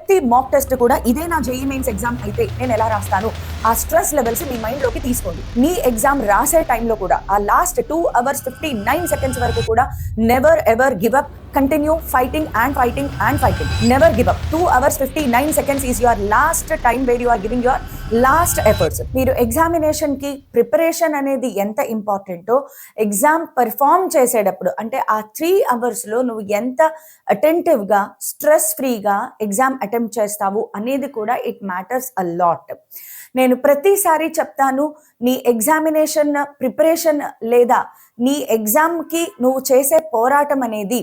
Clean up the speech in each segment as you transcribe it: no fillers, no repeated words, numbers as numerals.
ప్రతి mock test కూడా ఇదే నా జేఈ మెయిన్స్ ఎగ్జామ్ అయితే నేను ఎలా రాస్తాను, ఆ స్ట్రెస్ లెవెల్స్ మీ మైండ్ లోకి తీసుకోండి. మీ ఎగ్జామ్ రాసే టైంలో కూడా ఆ లాస్ట్ 2 hours 59 seconds వరకు కూడా never ever give up, continue fighting and fighting and fighting. Never give up. 2 hours 59 seconds is your last time where you are giving your last efforts. మీరు examination కి preparation అనేది ఎంత ఇంపార్టెంటో exam perform చేసేటప్పుడు అంటే ఆ 3 hours లో నువ్వు ఎంత అటెంటివ్ గా స్ట్రెస్ ఫ్రీగా ఎగ్జామ్ అటెంప్ట్ చేస్తావు అనేది కూడా ఇట్ మ్యాటర్స్ అ లాట్. నేను ప్రతిసారి చెప్తాను, నీ ఎగ్జామినేషన్ ప్రిపరేషన్ లేదా నీ ఎగ్జామ్కి నువ్వు చేసే పోరాటం అనేది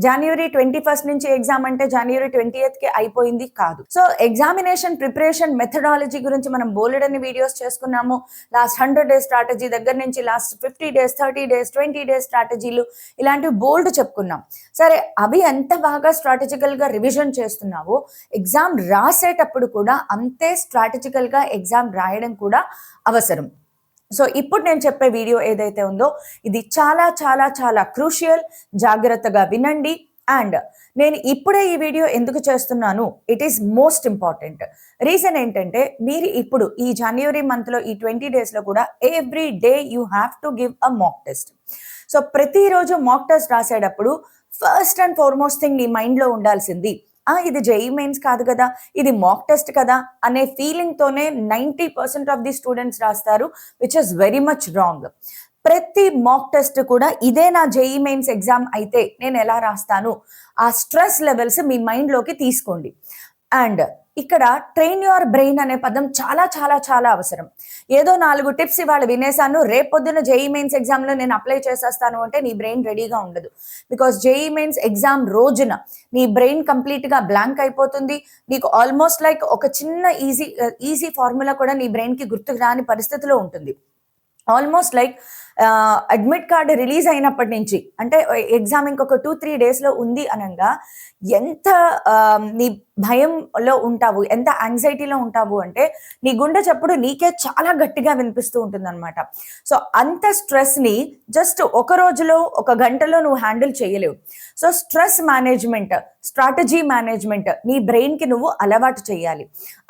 January 21st నుంచి ఎగ్జామ్ అంటే January 20th కి అయిపోయింది కాదు. సో ఎగ్జామినేషన్ ప్రిపరేషన్ మెథడాలజీ గురించి మనం బోలెడన్ని వీడియోస్ చేసుకున్నాము. లాస్ట్ 100 days స్ట్రాటజీ దగ్గర నుంచి లాస్ట్ 50 days 30 days 20 days స్ట్రాటజీలు ఇలాంటివి బోల్డ్ చెప్పుకున్నాం. సరే, అవి ఎంత బాగా స్ట్రాటజికల్ గా రివిజన్ చేస్తున్నావో ఎగ్జామ్ రాసేటప్పుడు కూడా అంతే స్ట్రాటజికల్ గా ఎగ్జామ్ రాయడం కూడా అవసరం. సో ఇప్పుడు నేను చెప్పే వీడియో ఏదైతే ఉందో ఇది చాలా చాలా చాలా క్రూషియల్. జాగ్రత్తగా వినండి. అండ్ నేను ఇప్పుడే ఈ వీడియో ఎందుకు చేస్తున్నాను, it is most important. Reason ఏంటంటే మీరు ఇప్పుడు ఈ జనవరి మంత్లో ఈ 20 daysలో కూడా every day you have to give a mock test. So ప్రతిరోజు మాక్ టెస్ట్ రాసేటప్పుడు ఫస్ట్ అండ్ ఫార్మోస్ట్ థింగ్ నీ మైండ్లో ఉండాల్సింది, ఇది జేఈ మెయిన్స్ కాదు కదా, ఇది మాక్ టెస్ట్ కదా అనే ఫీలింగ్ తోనే 90% ఆఫ్ ది స్టూడెంట్స్ రాస్తారు, which is very much wrong. ప్రతి మాక్ టెస్ట్ కూడా ఇదే నా జేఈ మెయిన్స్ ఎగ్జామ్ అయితే నేను ఎలా రాస్తాను, ఆ స్ట్రెస్ లెవెల్స్ మీ మైండ్ లోకి తీసుకోండి. అండ్ ఇక్కడ ట్రైన్ యువర్ బ్రెయిన్ అనే పదం చాలా చాలా చాలా అవసరం. ఏదో 4 టిప్స్ ఇవాళ వినేసాను, రేపొద్దున జేఈ మెయిన్స్ ఎగ్జామ్లో నేను అప్లై చేసేస్తాను అంటే నీ బ్రెయిన్ రెడీగా ఉండదు. బికాస్ జేఈ మెయిన్స్ ఎగ్జామ్ రోజున నీ బ్రెయిన్ కంప్లీట్గా బ్లాంక్ అయిపోతుంది. నీకు ఆల్మోస్ట్ లైక్ ఒక చిన్న ఈజీ ఫార్ములా కూడా నీ బ్రెయిన్కి గుర్తుకు రాని పరిస్థితిలో ఉంటుంది. Almost like admit card release అయినప్పటి నుంచి అంటే ఎగ్జామ్ ఇంకొక 2-3 daysలో ఉంది అనగా ఎంత నీ భయంలో ఉంటావు, ఎంత యాంగ్జైటీలో ఉంటావు అంటే నీ గుండె చప్పుడు నీకే చాలా గట్టిగా వినిపిస్తూ ఉంటుంది అనమాట. సో అంత స్ట్రెస్ని జస్ట్ ఒక రోజులో ఒక గంటలో నువ్వు హ్యాండిల్ చేయలేవు. So stress management, strategy management నీ బ్రెయిన్కి నువ్వు అలవాటు చేయాలి.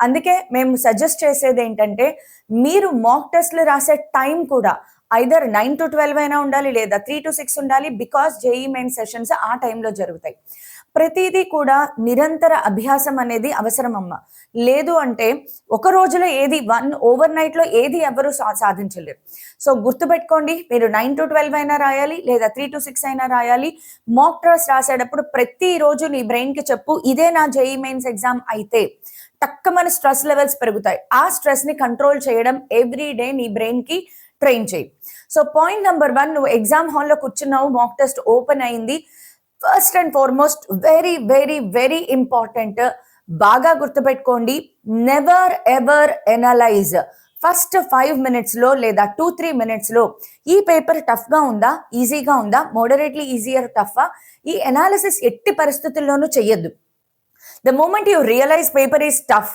అందుకే మేము సజెస్ట్ చేసేది ఏంటంటే మీరు మాక్ టెస్ట్లు రాసే టైం కూడా ఐదర్ 9 to 12 అయినా ఉండాలి లేదా 3 to 6 ఉండాలి. బికాస్ జేఈ మెయిన్ సెషన్స్ ఆ టైంలో జరుగుతాయి. ప్రతిదీ కూడా నిరంతర అభ్యాసం అనేది అవసరం అమ్మ. లేదు అంటే ఒక రోజులో ఏది ఓవర్ నైట్లో ఏది ఎవరు సాధించలేరు. సో గుర్తుపెట్టుకోండి, మీరు 9 to 12 అయినా రాయాలి లేదా 3 to 6 అయినా రాయాలి. మాక్ టెస్ట్ రాసేటప్పుడు ప్రతిరోజు నీ బ్రెయిన్కి చెప్పు, ఇదే నా జేఈ మెయిన్స్ ఎగ్జామ్ అయితే తక్కువ స్ట్రెస్ లెవెల్స్ పెరుగుతాయి. ఆ స్ట్రెస్ని కంట్రోల్ చేయడం ఎవ్రీ డే నీ బ్రెయిన్కి ట్రైన్ చేయి. సో పాయింట్ నెంబర్ 1, నువ్వు ఎగ్జామ్ హాల్లో కూర్చున్నావు, మాక్ టెస్ట్ ఓపెన్ అయింది. First and foremost very very very important, బాగా గుర్తుపెట్టుకోండి, నెవర్ ఎవర్ ఎనలైజ్. ఫస్ట్ 5 minutesలో లేదా 2-3 minutesలో ఈ పేపర్ టఫ్గా ఉందా, ఈజీగా ఉందా, మోడరేట్లీ ఈజీయర్ టఫా, ఈ ఎనాలిసిస్ ఎట్టి పరిస్థితుల్లోనూ చెయ్యొద్దు. The moment you realise paper is tough,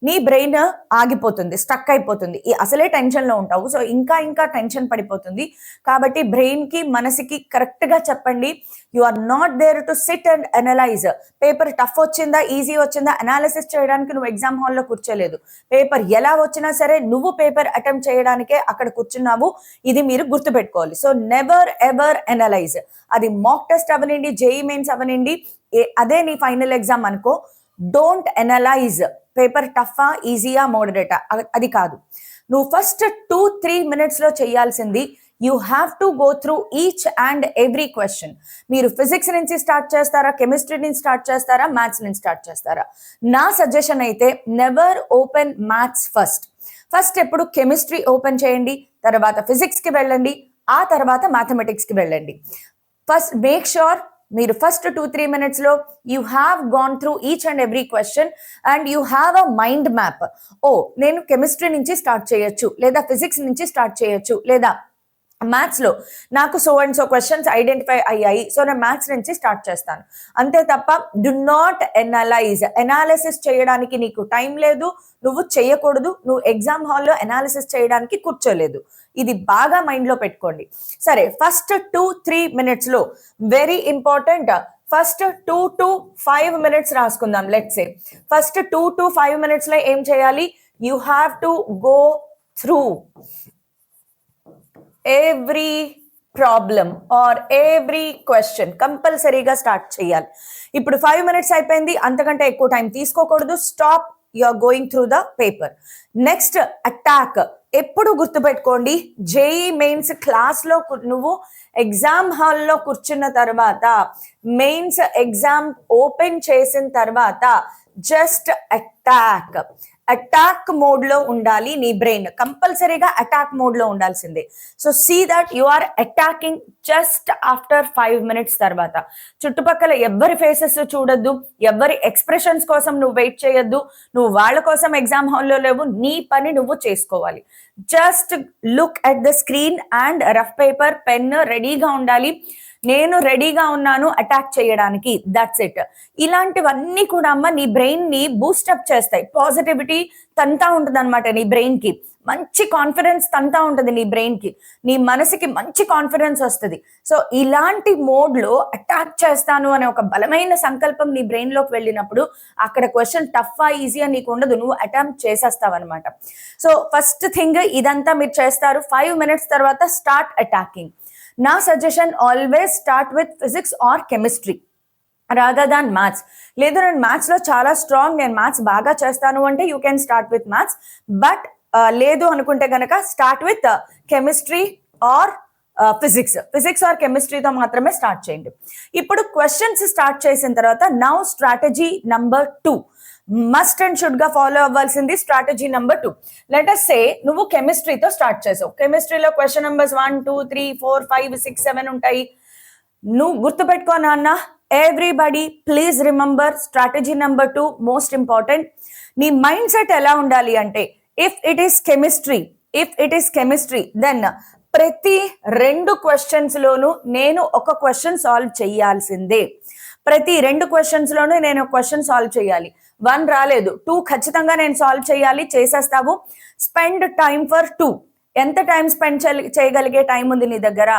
నీ బ్రెయిన్ ఆగిపోతుంది, స్టక్ అయిపోతుంది, అసలే టెన్షన్లో ఉంటావు. సో ఇంకా ఇంకా టెన్షన్ పడిపోతుంది. కాబట్టి బ్రెయిన్కి మనసుకి కరెక్ట్గా చెప్పండి, you are not there to sit and analyse. Paper tough వచ్చిందా ఈజీ వచ్చిందా అనాలిసిస్ చేయడానికి నువ్వు ఎగ్జామ్ హాల్లో కూర్చోలేదు. పేపర్ ఎలా వచ్చినా సరే నువ్వు పేపర్ అటెంప్ట్ చేయడానికే అక్కడ కూర్చున్నావు. ఇది మీరు గుర్తుపెట్టుకోవాలి. So never ever analyse. అది మాక్ టెస్ట్ అవనండి, జేఈ మెయిన్స్ అవనండి, అదే నీ ఫైనల్ ఎగ్జామ్ అనుకో. డోంట్ అనలైజ్ పేపర్ టఫా ఈజీయా మోడరేటా, అది కాదు. నువ్వు ఫస్ట్ 2-3 minutesలో చేయాల్సింది, you have to go through each and every question. మీరు ఫిజిక్స్ నుంచి స్టార్ట్ చేస్తారా, కెమిస్ట్రీ నుంచి స్టార్ట్ చేస్తారా, మ్యాథ్స్ నుంచి స్టార్ట్ చేస్తారా? నా సజెషన్ అయితే నెవర్ ఓపెన్ మ్యాథ్స్ ఫస్ట్ ఎప్పుడు కెమిస్ట్రీ ఓపెన్ చేయండి, తర్వాత ఫిజిక్స్కి వెళ్ళండి, ఆ తర్వాత మ్యాథమెటిక్స్కి వెళ్ళండి. ఫస్ట్ మేక్ షూర్ మీరు ఫస్ట్ 2-3 minutesలో you have gone through each and every question and you have a mind map. నేను కెమిస్ట్రీ నుంచి స్టార్ట్ చేయొచ్చు, లేదా ఫిజిక్స్ నుంచి స్టార్ట్ చేయొచ్చు, లేదా మ్యాథ్స్లో నాకు so and so questions identify అయ్యాయి, సో నేను మ్యాథ్స్ నుంచి స్టార్ట్ చేస్తాను. అంతే తప్ప డు నాట్ ఎనలైజ్. ఎనాలిసిస్ చేయడానికి నీకు టైం లేదు, నువ్వు చేయకూడదు. నువ్వు ఎగ్జామ్ హాల్లో ఎనాలిసిస్ చేయడానికి కూర్చోలేదు. ఇది బాగా మైండ్లో పెట్టుకోండి. సరే, ఫస్ట్ 2-3 minutesలో very important first 2 to 5 minutes రాసుకుందాం. Let's say first 2 to 5 minutes లో ఏం చేయాలి? You have to go through every problem or every question కంపల్సరీగా స్టార్ట్ చేయాలి. ఇప్పుడు 5 minutes అయిపోయింది, అంతకంటే ఎక్కువ టైం తీసుకోకూడదు. Stop, you are going through the paper. Next attack. ఎప్పుడు గుర్తుపెట్టుకోండి, జేఈ మెయిన్స్ క్లాస్లో నువ్వు ఎగ్జామ్ హాల్లో కూర్చున్న తర్వాత, మెయిన్స్ ఎగ్జామ్ ఓపెన్ చేసిన తర్వాత జస్ట్ అటాక్. అటాక్ మోడ్ లో ఉండాలి నీ బ్రెయిన్, కంపల్సరీగా అటాక్ మోడ్ లో ఉండాల్సిందే. So see that you are attacking just after 5 minutes తర్వాత. చుట్టుపక్కల ఎవరి ఫేసెస్ చూడొద్దు, ఎవరి ఎక్స్ప్రెషన్స్ కోసం నువ్వు వెయిట్ చేయొద్దు. నువ్వు వాళ్ళ కోసం ఎగ్జామ్ హాల్లో లేవు, నీ పని నువ్వు చేసుకోవాలి. Just look at the screen and rough paper, pen రెడీగా ఉండాలి. నేను రెడీగా ఉన్నాను అటాక్ చేయడానికి, దట్స్ ఇట్. ఇలాంటివన్నీ కూడా అమ్మ నీ బ్రెయిన్ ని బూస్టప్ చేస్తాయి. పాజిటివిటీ తంతా ఉంటుంది అనమాట నీ బ్రెయిన్ కి, మంచి కాన్ఫిడెన్స్ తంతా ఉంటుంది నీ బ్రెయిన్ కి, నీ మనసుకి మంచి కాన్ఫిడెన్స్ వస్తుంది. సో ఇలాంటి మోడ్ లో అటాక్ చేస్తాను అనే ఒక బలమైన సంకల్పం నీ బ్రెయిన్ లోకి వెళ్ళినప్పుడు అక్కడ క్వశ్చన్ టఫ్ ఈజీగా నీకు ఉండదు, నువ్వు అటెంప్ట్ చేసేస్తావు అనమాట. సో ఫస్ట్ థింగ్ ఇదంతా మీరు చేస్తారు. 5 minutes తర్వాత స్టార్ట్ అటాకింగ్. నా suggestion always start with physics or chemistry rather than maths. లేదు నేను మ్యాథ్స్ లో చాలా స్ట్రాంగ్, నేను మ్యాథ్స్ బాగా చేస్తాను అంటే you can start with maths. But లేదు అనుకుంటే కనుక start with chemistry or physics or కెమిస్ట్రీతో మాత్రమే స్టార్ట్ చేయండి. ఇప్పుడు క్వశ్చన్స్ స్టార్ట్ చేసిన తర్వాత now strategy number 2, must and should గా ఫాలో అవ్వాల్సింది strategy number 2. Let us say నువ్వు కెమిస్ట్రీతో స్టార్ట్ చేసావు. కెమిస్ట్రీలో క్వశ్చన్ నెంబర్స్ 1 2 3 4 5 6 7 ఉంటాయి. నువ్వు గుర్తుపెట్టుకో నాన్న, everybody please remember strategy number 2 most important. నీ మైండ్ సెట్ ఎలా ఉండాలి అంటే, if it is chemistry then ప్రతి 2 క్వశ్చన్స్ లోనూ నేను ఒక క్వశ్చన్ సాల్వ్ చేయాల్సిందే. ప్రతి 2 క్వశ్చన్స్ లోనూ నేను ఒక క్వశ్చన్ సాల్వ్ చేయాలి. 1 రాలేదు, 2 ఖచ్చితంగా నేను సాల్వ్ చేయాలి, చేసేస్తావు. Spend time for 2. ఎంత టైం స్పెండ్ చేయగలిగే టైం ఉంది నీ దగ్గర?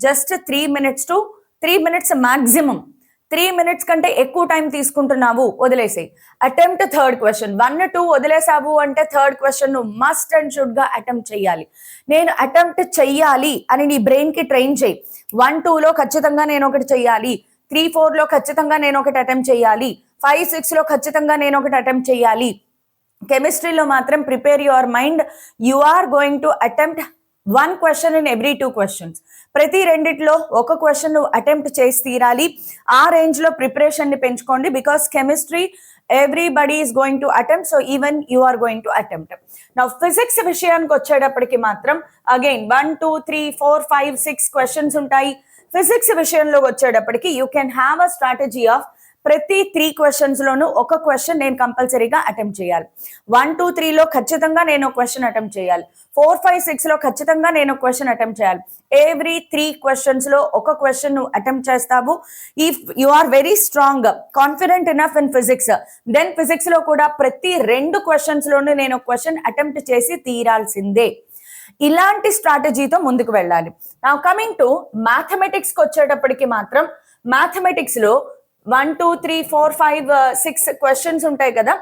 Just 3 minutes to 3 minutes maximum. 3 minutes కంటే ఎక్కువ టైం తీసుకుంటున్నావు, వదిలేసి అటెంప్ట్ థర్డ్ క్వశ్చన్. 1 2 వదిలేసావు అంటే థర్డ్ క్వశ్చన్ నువ్వు మస్ట్ అండ్ షుడ్ గా అటెంప్ట్ చేయాలి. నేను అటెంప్ట్ చెయ్యాలి అని నీ బ్రెయిన్ కి ట్రైన్ చేయి. 1 2 లో ఖచ్చితంగా నేను ఒకటి చెయ్యాలి, 3 4 లో ఖచ్చితంగా నేను ఒకటి అటెంప్ట్ చేయాలి, 5 6 లో ఖచ్చితంగా నేను ఒకటి అటెంప్ట్ చేయాలి. కెమిస్ట్రీలో మాత్రం prepare your mind, you are going to attempt 1 question in every 2 questions. ప్రతి 2లో ఒక క్వశ్చన్ నువ్వు అటెంప్ట్ చేసి తీరాలి. ఆ రేంజ్ లో ప్రిపరేషన్ ని పెంచుకోండి. Because chemistry everybody is going to attempt, so even you are going to attempt. నా ఫిజిక్స్ విషయానికి వచ్చేటప్పటికి మాత్రం అగైన్ 1 2 3 4 5 6 క్వశ్చన్స్ ఉంటాయి. ఫిజిక్స్ విషయంలో వచ్చేటప్పటికి you can have a strategy of ప్రతి 3 questions లోనూ ఒక క్వశ్చన్ నేను కంపల్సరీగా అటెంప్ట్ చేయాలి. 1 2 3 లో ఖచ్చితంగా నేను ఒక క్వశ్చన్ అటెంప్ట్ చేయాలి. 4 5 6 లో ఖచ్చితంగా నేను ఒక క్వశ్చన్ అటెంప్ట్ చేయాలి. ఎవ్రీ 3 questions లో ఒక క్వశ్చన్ నువ్వు అటెంప్ట్ చేస్తావు. If you are very strong, confident enough in physics, then physics లో కూడా ప్రతి 2 questions లోనూ నేను ఒక క్వశ్చన్ అటెంప్ట్ చేసి తీరాల్సిందే. ఇలాంటి స్ట్రాటజీతో ముందుకు వెళ్ళాలి. నా కమింగ్ టు మ్యాథమెటిక్స్ కి వచ్చేటప్పటికి మాత్రం మ్యాథమెటిక్స్ లో 1 2 3 4 5 6 క్వశ్చన్స్ ఉంటాయి కదా.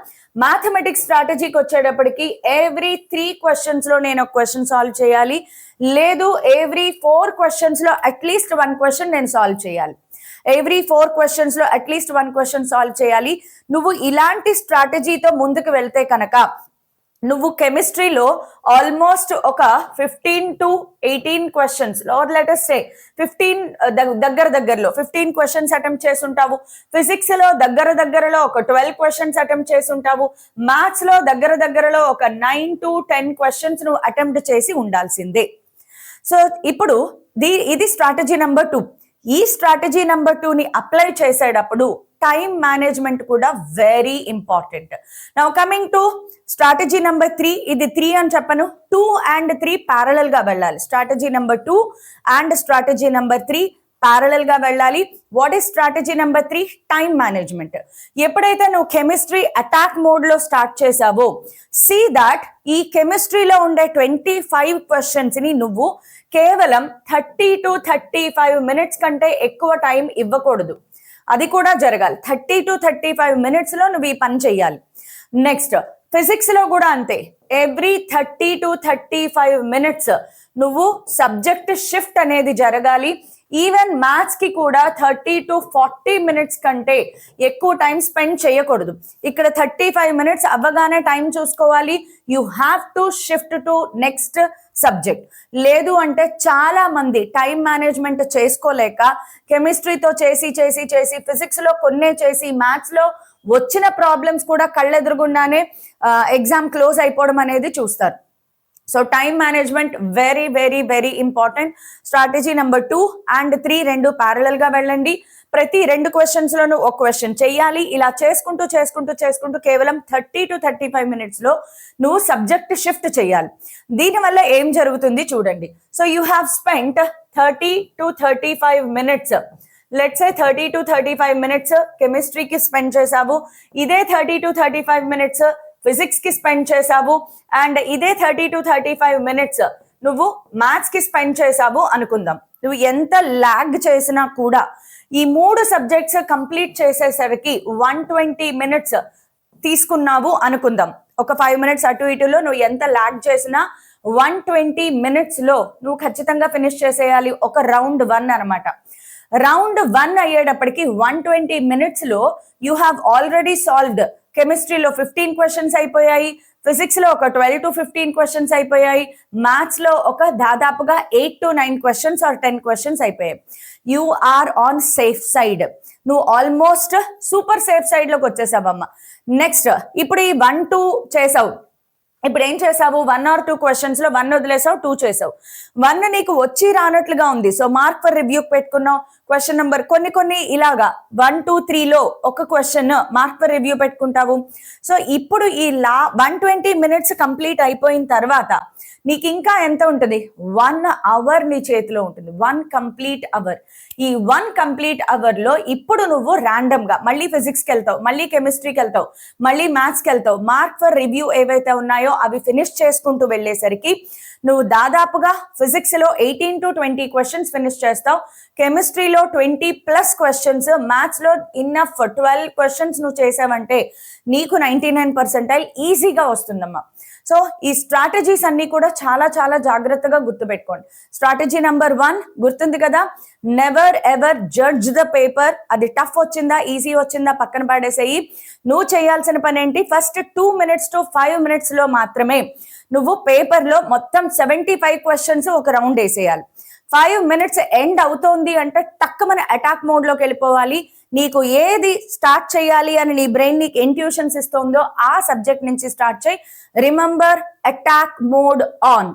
మ్యాథమెటిక్స్ స్ట్రాటజీకి వచ్చేటప్పటికి ఎవ్రీ 3 questions లో నేను ఒక క్వశ్చన్ సాల్వ్ చేయాలి, లేదు ఎవ్రీ 4 questions లో అట్లీస్ట్ 1 question నేను సాల్వ్ చేయాలి. ఎవ్రీ 4 questions లో అట్లీస్ట్ 1 question సాల్వ్ చేయాలి. నువ్వు ఇలాంటి స్ట్రాటజీతో ముందుకు వెళ్తే కనుక నువ్వు కెమిస్ట్రీలో ఆల్మోస్ట్ ఒక 15 to 18 questions, or let us say 15 దగ్గరలో 15 questions అటెంప్ట్ చేసి ఉంటావు. ఫిజిక్స్ లో దగ్గరలో ఒక 12 questions అటెంప్ట్ చేసి ఉంటావు. మ్యాథ్స్ లో దగ్గరలో ఒక 9 to 10 questions నువ్వు అటెంప్ట్ చేసి ఉండాల్సిందే. సో ఇప్పుడు ఇది స్ట్రాటజీ నెంబర్ 2. ఈ స్ట్రాటజీ నెంబర్ 2 ని అప్లై చేసేటప్పుడు టైం మేనేజ్మెంట్ కూడా very important. Now coming to strategy number 3. ఇది 3 అని చెప్పను, 2 and 3 ప్యారలల్ గా వెళ్ళాలి. Strategy number 2 and strategy number 3 parallel గా వెళ్ళాలి. What is strategy number 3? Time management. ఎప్పుడైతే నువ్వు కెమిస్ట్రీ అటాక్ మోడ్ లో స్టార్ట్ చేసావో, సీ దాట్ ఈ కెమిస్ట్రీలో ఉండే 25 questions ని నువ్వు కేవలం 30 to 35 minutes కంటే ఎక్కువ టైం ఇవ్వకూడదు. అది కూడా జరగాలి. 30 to 35 minutes లో నువ్వు ఈ పని చెయ్యాలి. నెక్స్ట్ ఫిజిక్స్ లో కూడా అంతే. ఎవ్రీ 30 to 35 minutes నువ్వు సబ్జెక్ట్ షిఫ్ట్ అనేది జరగాలి. ఈవెన్ మ్యాథ్స్ కి కూడా 30 to 40 minutes కంటే ఎక్కువ టైం స్పెండ్ చేయకూడదు. ఇక్కడ 35 minutes అవ్వగానే టైం చూసుకోవాలి. You have to shift to next subject. లేదు అంటే చాలా మంది టైం మేనేజ్మెంట్ చేసుకోలేక కెమిస్ట్రీతో చేసి చేసి చేసి ఫిజిక్స్ లో కొన్నే చేసి మ్యాథ్స్ లో వచ్చిన ప్రాబ్లమ్స్ కూడా కళ్ళెదురుగుండానే ఎగ్జామ్ క్లోజ్ అయిపోవడం అనేది చూస్తారు. So time management very very very important. Strategy number 2 and 3 రెండు ప్యారలల్ గా వెళ్ళండి. ప్రతి 2 questions లోనూ ఒక క్వశ్చన్ చెయ్యాలి. ఇలా చేసుకుంటూ చేసుకుంటూ చేసుకుంటూ కేవలం 30 to 35 minutes లో నువ్వు సబ్జెక్ట్ షిఫ్ట్ చేయాలి. దీనివల్ల ఏం జరుగుతుంది చూడండి. So you have spent 30 to 35 minutes. Let's say 30 to 35 minutes కెమిస్ట్రీకి స్పెండ్ చేసావు. ఇదే 30 to 35 minutes ఫిజిక్స్ కి స్పెండ్ చేసావు. అండ్ ఇదే 30 to 35 minutes నువ్వు మ్యాథ్స్ కి స్పెండ్ చేసావు అనుకుందాం. నువ్వు ఎంత లాగ్ చేసినా కూడా ఈ 3 సబ్జెక్ట్స్ కంప్లీట్ చేసేసరికి 120 minutes తీసుకున్నావు అనుకుందాం. ఒక 5 minutes అటు ఇటులో నువ్వు ఎంత లాగ్ చేసినా 120 minutes లో నువ్వు ఖచ్చితంగా ఫినిష్ చేసేయాలి. ఒక రౌండ్ 1 అనమాట. రౌండ్ 1 అయ్యేటప్పటికి 120 minutes లో యూ హ్యావ్ ఆల్రెడీ సాల్వ్డ్. కెమిస్ట్రీలో 15 questions అయిపోయాయి. ఫిజిక్స్ లో ఒక 12 to 15 questions అయిపోయాయి. మ్యాథ్స్ లో ఒక దాదాపుగా 8 to 9 questions or 10 questions అయిపోయాయి. You are on safe side. నువ్వు ఆల్మోస్ట్ సూపర్ సేఫ్ సైడ్ లోకి వచ్చేసావమ్మ. నెక్స్ట్ ఇప్పుడు ఈ 1, 2 చేసావు. ఇప్పుడు ఏం చేసావు? 1 or 2 questions లో 1 వదిలేసావు, 2 చేసావు. 1 నీకు వచ్చి రానట్లుగా ఉంది. సో మార్క్ ఫర్ రివ్యూ పెట్టుకున్నావు. క్వశ్చన్ నెంబర్ కొన్ని ఇలాగా 1, 2, 3 లో ఒక క్వశ్చన్ మార్క్ ఫర్ రివ్యూ పెట్టుకుంటావు. సో ఇప్పుడు ఈ 120 minutes కంప్లీట్ అయిపోయిన తర్వాత నీకు ఇంకా ఎంత ఉంటుంది? 1 hour నీ చేతిలో ఉంటుంది. 1 complete hour. ఈ 1 complete hour లో ఇప్పుడు నువ్వు ర్యాండమ్ గా మళ్ళీ ఫిజిక్స్కి వెళ్తావు, మళ్ళీ కెమిస్ట్రీకి వెళ్తావు, మళ్ళీ మ్యాథ్స్కి వెళ్తావు. మార్క్ ఫర్ రివ్యూ ఏవైతే ఉన్నాయో అవి ఫినిష్ చేసుకుంటూ వెళ్ళేసరికి నువ్వు దాదాపుగా ఫిజిక్స్ లో 18 to 20 questions ఫినిష్ చేస్తావు. కెమిస్ట్రీలో 20+ questions, మ్యాథ్స్ లో ఇన్నఫ్ 12 questions నువ్వు చేసావంటే నీకు 99 percentile ఈజీగా వస్తుందమ్మా. సో ఈ స్ట్రాటజీస్ అన్ని కూడా చాలా చాలా జాగ్రత్తగా గుర్తుపెట్టుకోండి. స్ట్రాటజీ నెంబర్ 1 గుర్తుంది కదా, never ever judge the paper. అది టఫ్ వచ్చిందా ఈజీ వచ్చిందా పక్కన పడేసేయి. నువ్వు చేయాల్సిన పని ఏంటి? ఫస్ట్ 2 minutes to 5 minutes లో మాత్రమే నువ్వు పేపర్ లో మొత్తం 75 questions ఒక రౌండ్ వేసేయాలి. 5 minutes ఎండ్ అవుతోంది అంటే టక్కుమని అటాక్ మోడ్ లోకి వెళ్ళిపోవాలి. నీకు ఏది స్టార్ట్ చేయాలి అని నీ బ్రెయిన్ నీకు ఇంట్యూషన్స్ ఇస్తుందో ఆ సబ్జెక్ట్ నుంచి స్టార్ట్ చేయి. Remember, attack mode on.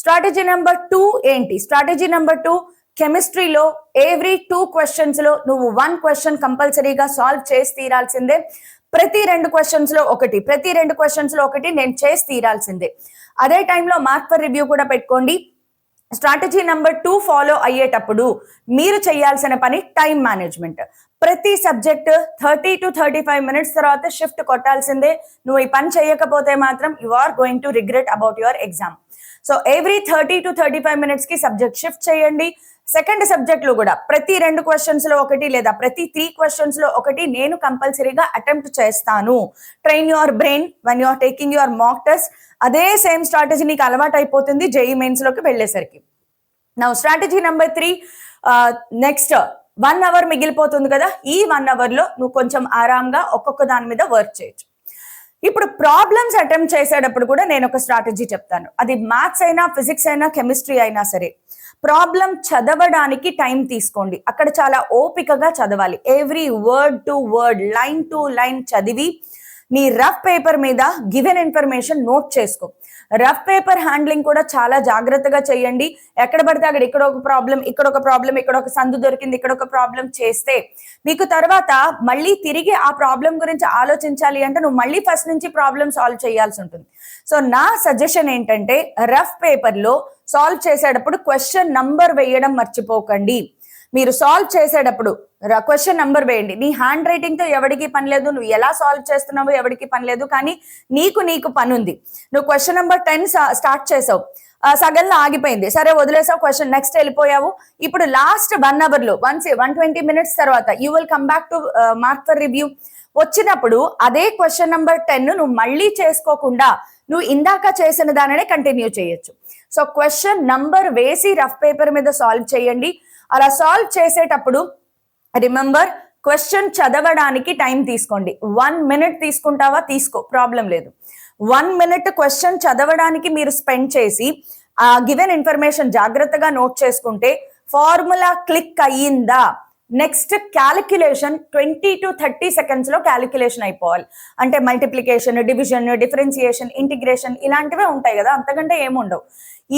Strategy number 2 ఏంటి? స్ట్రాటజీ నెంబర్ 2 కెమిస్ట్రీలో ఎవ్రీ 2 questions లో నువ్వు 1 question కంపల్సరీగా సాల్వ్ చేసి తీరాల్సిందే. ప్రతి 2 questions లో ఒకటి, ప్రతి 2 questions లో ఒకటి నేను చేసి తీరాల్సిందే. అదే టైంలో మార్క్ ఫర్ రివ్యూ కూడా పెట్టుకోండి. స్ట్రాటజీ నెంబర్ 2 ఫాలో అయ్యేటప్పుడు మీరు చేయాల్సిన పని టైం మేనేజ్మెంట్. ప్రతి సబ్జెక్ట్ 30 to 35 minutes తర్వాత షిఫ్ట్ కొట్టాల్సిందే. నువ్వు ఈ పని చేయకపోతే మాత్రం you are going to regret about your exam. So every 30 to 35 minutes కి సబ్జెక్ట్ షిఫ్ట్ చేయండి. సెకండ్ సబ్జెక్ట్ లో కూడా ప్రతి 2 questions లో ఒకటి లేదా ప్రతి 3 questions లో ఒకటి నేను కంపల్సరీగా అటెంప్ట్ చేస్తాను. Train your brain when you are taking your mock test. అదే సేమ్ స్ట్రాటజీ నీకు అలవాటు అయిపోతుంది జేఈ మెయిన్స్ లోకి వెళ్ళేసరికి. Now strategy number 3, next 1 hour మిగిలిపోతుంది కదా. ఈ 1 hour లో నువ్వు కొంచెం ఆరాంగా ఒక్కొక్క దాని మీద వర్క్ చేయొచ్చు. ఇప్పుడు ప్రాబ్లమ్స్ అటెంప్ట్ చేసేటప్పుడు కూడా నేను ఒక స్ట్రాటజీ చెప్తాను. అది మ్యాథ్స్ అయినా ఫిజిక్స్ అయినా కెమిస్ట్రీ అయినా సరే, ప్రాబ్లం చదవడానికి టైం తీసుకోండి. అక్కడ చాలా ఓపికగా చదవాలి. Every word to word, line to line చదివి నీ రఫ్ పేపర్ మీద గివెన్ ఇన్ఫర్మేషన్ నోట్ చేసుకో. రఫ్ పేపర్ హ్యాండ్లింగ్ కూడా చాలా జాగ్రత్తగా చేయండి. ఎక్కడ పడితే అక్కడ ఇక్కడ ఒక ప్రాబ్లం, ఇక్కడ ఒక ప్రాబ్లం, ఇక్కడ ఒక సందు దొరికింది, ఇక్కడ ఒక ప్రాబ్లం చేస్తే మీకు తర్వాత మళ్ళీ తిరిగి ఆ ప్రాబ్లం గురించి ఆలోచించాలి అంటే నువ్వు మళ్ళీ ఫస్ట్ నుంచి ప్రాబ్లం సాల్వ్ చేయాల్సి ఉంటుంది. సో నా సజెషన్ ఏంటంటే రఫ్ పేపర్ లో సాల్వ్ చేసేటప్పుడు క్వశ్చన్ నంబర్ వేయడం మర్చిపోకండి. మీరు సాల్వ్ చేసేటప్పుడు క్వశ్చన్ నంబర్ వేయండి. నీ హ్యాండ్ రైటింగ్ తో ఎవరికి పని లేదు, నువ్వు ఎలా సాల్వ్ చేస్తున్నావో ఎవరికి పని లేదు, కానీ నీకు పని ఉంది. నువ్వు క్వశ్చన్ నెంబర్ 10 స్టార్ట్ చేసావు, సగంలో ఆగిపోయింది, సరే వదిలేసావు క్వశ్చన్, నెక్స్ట్ వెళ్ళిపోయావు. ఇప్పుడు లాస్ట్ 1 hour లో 120 minutes తర్వాత you will come back to mark for review. వచ్చినప్పుడు అదే క్వశ్చన్ నెంబర్ 10 నువ్వు మళ్ళీ చేసుకోకుండా నువ్వు ఇందాక చేసిన దానినే కంటిన్యూ చేయొచ్చు. సో క్వశ్చన్ నంబర్ వేసి రఫ్ పేపర్ మీద సాల్వ్ చేయండి. అలా సాల్వ్ చేసేటప్పుడు రిమెంబర్, క్వశ్చన్ చదవడానికి టైం తీసుకోండి. 1 minute తీసుకుంటావా, తీసుకో, ప్రాబ్లం లేదు. 1 minute క్వశ్చన్ చదవడానికి మీరు స్పెండ్ చేసి ఆ గివెన్ ఇన్ఫర్మేషన్ జాగ్రత్తగా నోట్ చేసుకుంటే ఫార్ములా క్లిక్ అయ్యిందా, నెక్స్ట్ క్యాలిక్యులేషన్ 20 to 30 seconds లో క్యాలిక్యులేషన్ అయిపోవాలి. అంటే మల్టిప్లికేషన్, డివిజన్, డిఫరెన్సియేషన్, ఇంటిగ్రేషన్ ఇలాంటివే ఉంటాయి కదా, అంతకంటే ఏముండవు.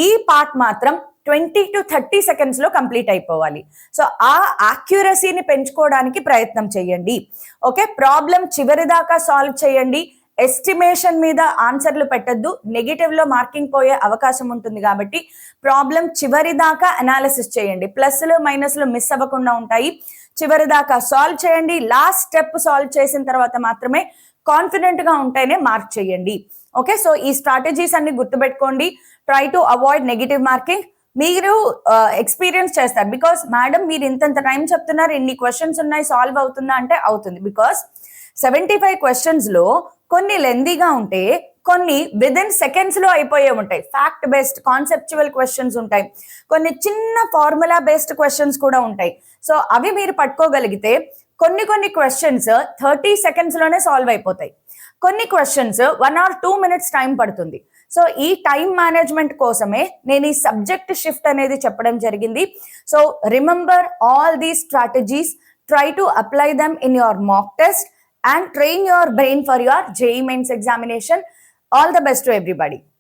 ఈ పార్ట్ మాత్రం 20 to 30 seconds లో కంప్లీట్ అయిపోవాలి. సో ఆ యాక్యురసీని పెంచుకోవడానికి ప్రయత్నం చేయండి. ఓకే, ప్రాబ్లం చివరి దాకా సాల్వ్ చేయండి. ఎస్టిమేషన్ మీద ఆన్సర్లు పెట్టద్దు, నెగిటివ్ లో మార్కింగ్ పోయే అవకాశం ఉంటుంది కాబట్టి ప్రాబ్లం చివరి దాకా అనాలిసిస్ చేయండి. ప్లస్లు మైనస్లు మిస్ అవ్వకుండా ఉంటాయి. చివరి దాకా సాల్వ్ చేయండి. లాస్ట్ స్టెప్ సాల్వ్ చేసిన తర్వాత మాత్రమే కాన్ఫిడెంట్ గా ఉంటేనే మార్క్ చేయండి. ఓకే, సో ఈ స్ట్రాటజీస్ అన్ని గుర్తుపెట్టుకోండి. Try to avoid negative marking. మీరు ఎక్స్పీరియన్స్ చేస్తారు, బికాస్ మేడం మీరు ఇంతంత టైం చెప్తున్నారు, ఇన్ని క్వశ్చన్స్ ఉన్నాయి, సాల్వ్ అవుతుందా అంటే అవుతుంది. బికాస్ 75 questions లో కొన్ని లెందీగా ఉంటే, కొన్ని విదిన్ సెకండ్స్ లో అయిపోయే ఉంటాయి. ఫ్యాక్ట్ బేస్డ్ కాన్సెప్చువల్ క్వశ్చన్స్ ఉంటాయి, కొన్ని చిన్న ఫార్ములా బేస్డ్ క్వశ్చన్స్ కూడా ఉంటాయి. సో అవి మీరు పట్టుకోగలిగితే కొన్ని క్వశ్చన్స్ 30 seconds లోనే సాల్వ్ అయిపోతాయి. కొన్ని క్వశ్చన్స్ 1 or 2 minutes టైం పడుతుంది. సో ఈ టైం మేనేజ్మెంట్ కోసమే నేను ఈ సబ్జెక్ట్ షిఫ్ట్ అనేది చెప్పడం జరిగింది. So remember all these strategies, try to apply them in your mock test and train your brain for your JEE Mains examination. All the best to everybody.